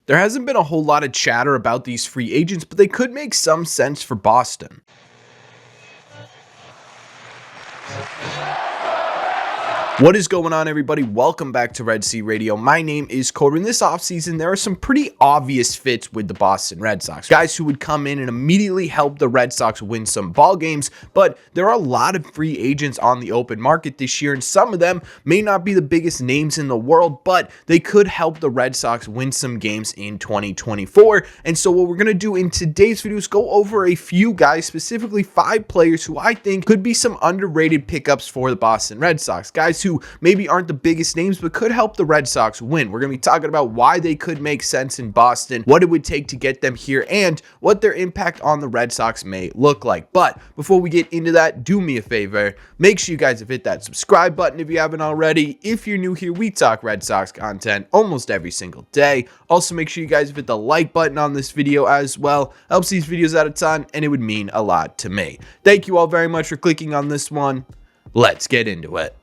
There hasn't been a whole lot of chatter about these free agents, but they could make some sense for Boston. What is going on, everybody? Welcome back to Red Sea Radio. My name is Corbin. This offseason, there are some pretty obvious fits with the Boston Red Sox. Guys who would come in and immediately help the Red Sox win some ball games, but there are a lot of free agents on the open market this year, and some of them may not be the biggest names in the world, but they could help the Red Sox win some games in 2024. And so what we're going to do in today's video is go over a few guys, specifically 5 players who I think could be some underrated pickups for the Boston Red Sox. Guys who maybe aren't the biggest names, but could help the Red Sox win. We're going to be talking about why they could make sense in Boston, what it would take to get them here, and what their impact on the Red Sox may look like. But before we get into that, do me a favor. Make sure you guys have hit that subscribe button if you haven't already. If you're new here, we talk Red Sox content almost every single day. Also, make sure you guys have hit the like button on this video as well. Helps these videos out a ton, and it would mean a lot to me. Thank you all very much for clicking on this one. Let's get into it.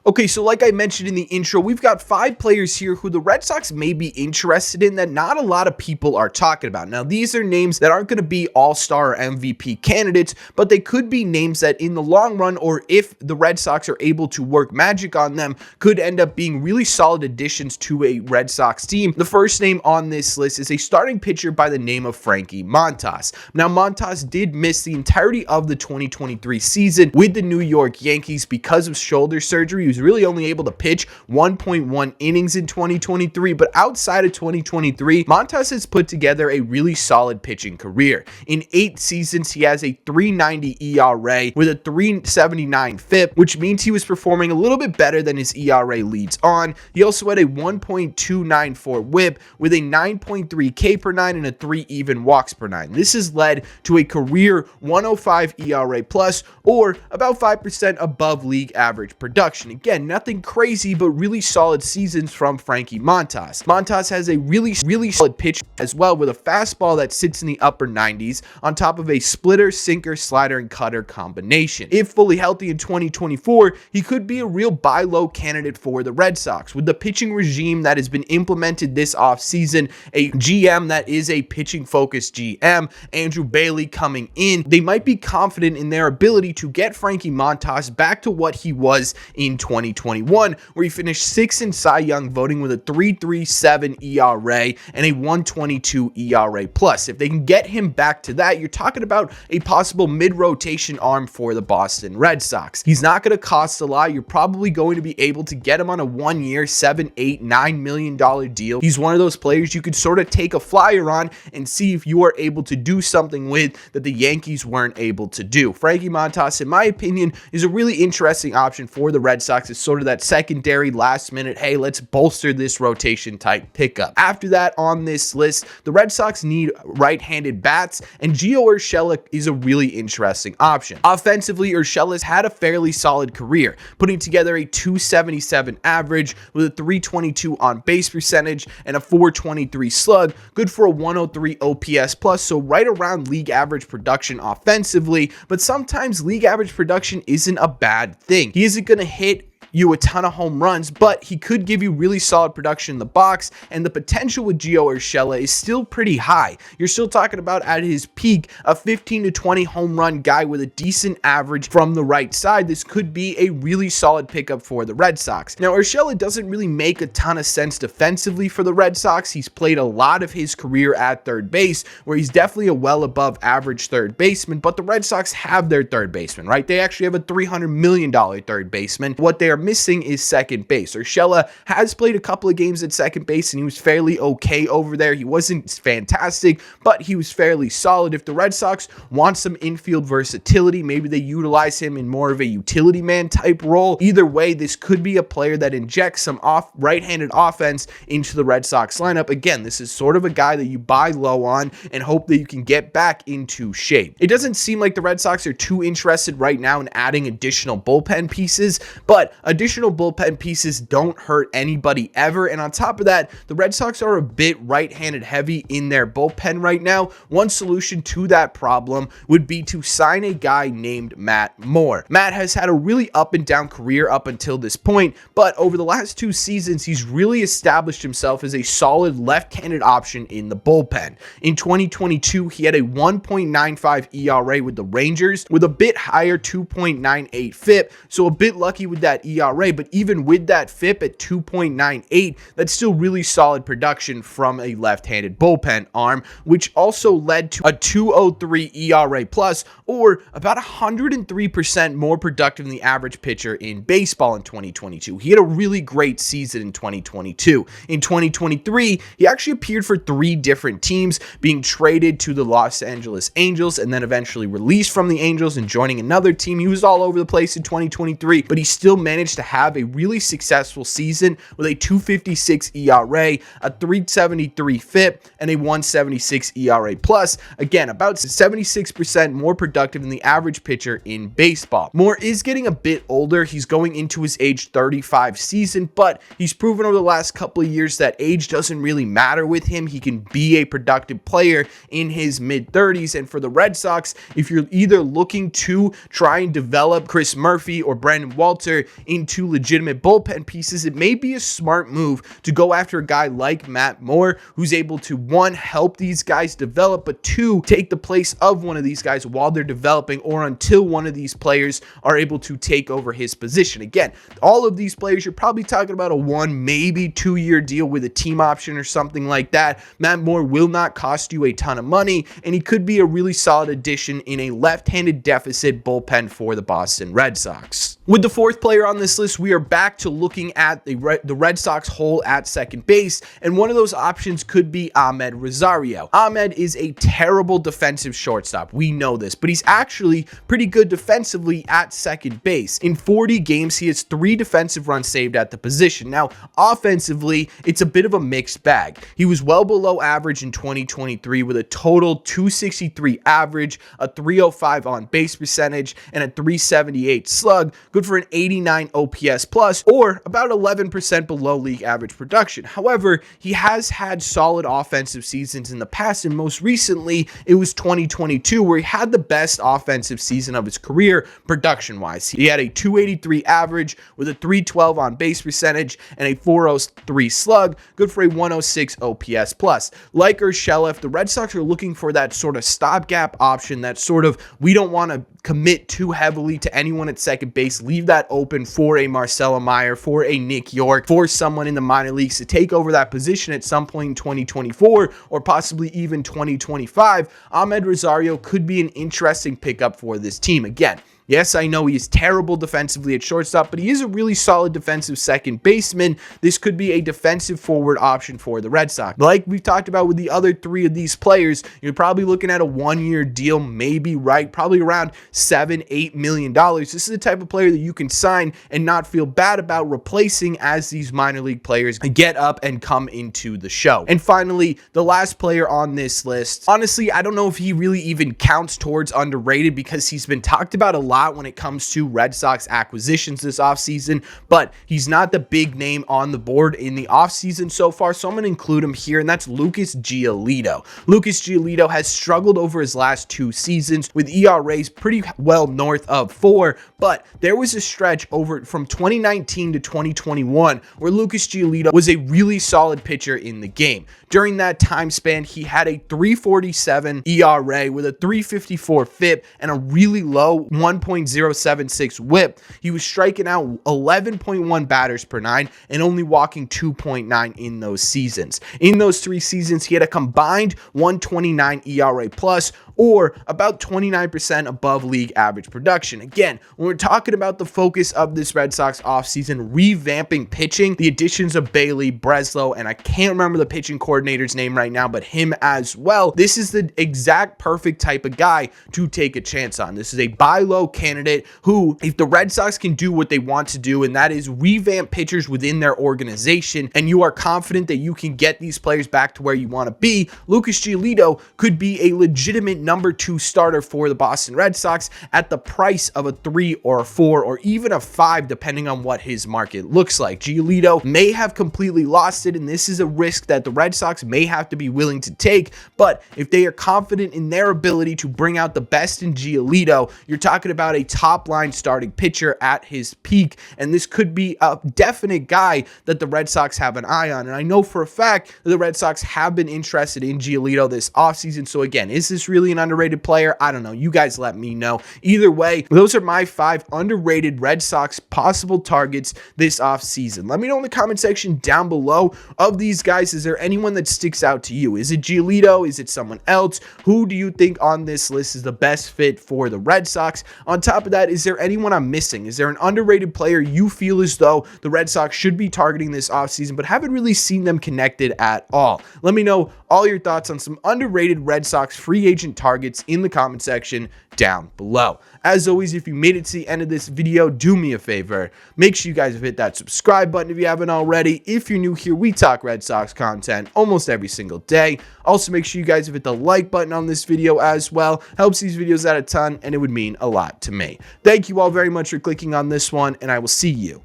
Okay, so like I mentioned in the intro, we've got 5 players here who the Red Sox may be interested in that not a lot of people are talking about. Now, these are names that aren't going to be all-star or MVP candidates, but they could be names that in the long run, or if the Red Sox are able to work magic on them, could end up being really solid additions to a Red Sox team. The first name on this list is a starting pitcher by the name of Frankie Montas. Now, Montas did miss the entirety of the 2023 season with the New York Yankees because of shoulder surgery. He was really only able to pitch 1.1 innings in 2023, but outside of 2023, Montas has put together a really solid pitching career. In 8 seasons, he has a 3.90 ERA with a 3.79 FIP, which means he was performing a little bit better than his ERA leads on. He also had a 1.294 WHIP with a 9.3 K per 9 and a 3 even walks per 9. This has led to a career 105 ERA plus, or about 5% above league average production. Again, nothing crazy, but really solid seasons from Frankie Montas. Montas has a really solid pitch as well, with a fastball that sits in the upper 90s on top of a splitter, sinker, slider, and cutter combination. If fully healthy in 2024, he could be a real buy low candidate for the Red Sox. With the pitching regime that has been implemented this offseason, a GM that is a pitching-focused GM, Andrew Bailey coming in, they might be confident in their ability to get Frankie Montas back to what he was in 2021, where he finished 6th in Cy Young voting with a 3.37 ERA and a 1.22 ERA plus. If they can get him back to that, you're talking about a possible mid-rotation arm for the Boston Red Sox. He's not going to cost a lot. You're probably going to be able to get him on a 1-year, $7, $8, $9 million deal. He's one of those players you could sort of take a flyer on and see if you are able to do something with that the Yankees weren't able to do. Frankie Montas, in my opinion, is a really interesting option for the Red Sox. It's sort of that secondary last minute, hey, let's bolster this rotation type pickup. After that on this list, the Red Sox need right-handed bats, and Gio Orella is a really interesting option. Offensively, Urshela's had a fairly solid career, putting together a 277 average with a 322 on base percentage and a 423 slug, good for a 103 OPS plus, so right around league average production offensively, but sometimes league average production isn't a bad thing. He isn't going to hit you a ton of home runs, but he could give you really solid production in the box, and the potential with Gio Orella is still pretty high. You're still talking about, at his peak, a 15 to 20 home run guy with a decent average from the right side. This could be a really solid pickup for the Red Sox. Now, Urshela doesn't really make a ton of sense defensively for the Red Sox. He's played a lot of his career at third base, where he's definitely a well above average third baseman, but the Red Sox have their third baseman, right? They actually have a $300 million third baseman. What they are missing is second base. Urshela has played a couple of games at second base, and he was fairly okay over there. He wasn't fantastic, but he was fairly solid. If the Red Sox want some infield versatility, maybe they utilize him in more of a utility man type role. Either way, this could be a player that injects some right-handed offense into the Red Sox lineup. Again, this is sort of a guy that you buy low on and hope that you can get back into shape. It doesn't seem like the Red Sox are too interested right now in adding additional bullpen pieces, but Additional bullpen pieces don't hurt anybody ever, and on top of that, the Red Sox are a bit right-handed heavy in their bullpen right now. One solution to that problem would be to sign a guy named Matt Moore. Matt has had a really up and down career up until this point, but over the last 2 seasons, he's really established himself as a solid left-handed option in the bullpen. In 2022, he had a 1.95 ERA with the Rangers with a bit higher 2.98 FIP, so a bit lucky with that ERA, but even with that FIP at 2.98, that's still really solid production from a left-handed bullpen arm, which also led to a 2.03 ERA plus, or about 103% more productive than the average pitcher in baseball in 2022. He had a really great season in 2022. In 2023, he actually appeared for 3 different teams, being traded to the Los Angeles Angels and then eventually released from the Angels and joining another team. He was all over the place in 2023, but he still managed to have a really successful season with a 2.56 ERA, a 3.73 FIP, and a 1.76 ERA plus. Again, about 76% more productive than the average pitcher in baseball. Moore is getting a bit older. He's going into his age 35 season, but he's proven over the last couple of years that age doesn't really matter with him. He can be a productive player in his mid-30s, and for the Red Sox, if you're either looking to try and develop Chris Murphy or Brandon Walter into legitimate bullpen pieces, it may be a smart move to go after a guy like Matt Moore, who's able to, 1, help these guys develop, but 2, take the place of one of these guys while they're developing or until one of these players are able to take over his position. Again, all of these players, you're probably talking about a 1, maybe 2-year deal with a team option or something like that. Matt Moore will not cost you a ton of money, and he could be a really solid addition in a left-handed deficit bullpen for the Boston Red Sox. With the 4th player on this list, we are back to looking at the Red Sox hole at second base, and one of those options could be Ahmed Rosario. Ahmed is a terrible defensive shortstop. We know this, but he's actually pretty good defensively at second base. In 40 games, he has 3 defensive runs saved at the position. Now, offensively, it's a bit of a mixed bag. He was well below average in 2023 with a total 263 average, a 305 on base percentage, and a 378 slug, good for an 89 OPS plus, or about 11% below league average production. However, he has had solid offensive seasons in the past, and most recently, it was 2022 where he had the best offensive season of his career production-wise. He had a 283 average with a 312 on base percentage and a 403 slug, good for a 106 OPS plus. Like Urshela, if the Red Sox are looking for that sort of stopgap option, that sort of, we don't want to commit too heavily to anyone at second base, leave that open for a Marcelo Meyer, for a Nick York, for someone in the minor leagues to take over that position at some point in 2024 or possibly even 2025, Ahmed Rosario could be an interesting pickup for this team. Again, yes, I know he is terrible defensively at shortstop, but he is a really solid defensive second baseman. This could be a defensive forward option for the Red Sox. Like we've talked about with the other 3 of these players, you're probably looking at a 1-year deal, maybe, right? Probably around $7-8 million. This is the type of player that you can sign and not feel bad about replacing as these minor league players get up and come into the show. And finally, the last player on this list, honestly, I don't know if he really even counts towards underrated because he's been talked about a lot when it comes to Red Sox acquisitions this offseason, but he's not the big name on the board in the offseason so far, so I'm going to include him here, and that's Lucas Giolito. Lucas Giolito has struggled over his last 2 seasons with ERAs pretty well north of 4, but there was a stretch over from 2019 to 2021 where Lucas Giolito was a really solid pitcher in the game. During that time span, he had a 3.47 ERA with a 3.54 FIP and a really low 1.076 whip. He was striking out 11.1 batters per 9 and only walking 2.9 in those seasons. In those 3 seasons, he had a combined 1.29 ERA plus, or about 29% above league average production. Again, when we're talking about the focus of this Red Sox offseason, revamping pitching, the additions of Bailey, Breslow, and I can't remember the pitching coordinator's name right now, but him as well. This is the exact perfect type of guy to take a chance on. This is a buy low candidate who, if the Red Sox can do what they want to do, and that is revamp pitchers within their organization, and you are confident that you can get these players back to where you want to be, Lucas Giolito could be a legitimate legitimate number 2 starter for the Boston Red Sox at the price of a 3 or a 4 or even a 5, depending on what his market looks like. Giolito may have completely lost it, and this is a risk that the Red Sox may have to be willing to take, but if they are confident in their ability to bring out the best in Giolito, you're talking about a top-line starting pitcher at his peak, and this could be a definite guy that the Red Sox have an eye on. And I know for a fact that the Red Sox have been interested in Giolito this offseason. So again, is this really an underrated player? I don't know. You guys let me know. Either way, those are my 5 underrated Red Sox possible targets this offseason. Let me know in the comment section down below. Of these guys, is there anyone that sticks out to you? Is it Giolito? Is it someone else? Who do you think on this list is the best fit for the Red Sox? On top of that, is there anyone I'm missing? Is there an underrated player you feel as though the Red Sox should be targeting this offseason, but haven't really seen them connected at all? Let me know all your thoughts on some underrated Red Sox free agent targets in the comment section down below. As always, if you made it to the end of this video, do me a favor. Make sure you guys have hit that subscribe button if you haven't already. If you're new here, we talk Red Sox content almost every single day. Also, make sure you guys have hit the like button on this video as well. Helps these videos out a ton, and it would mean a lot to me. Thank you all very much for clicking on this one, and I will see you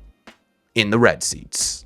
in the red seats.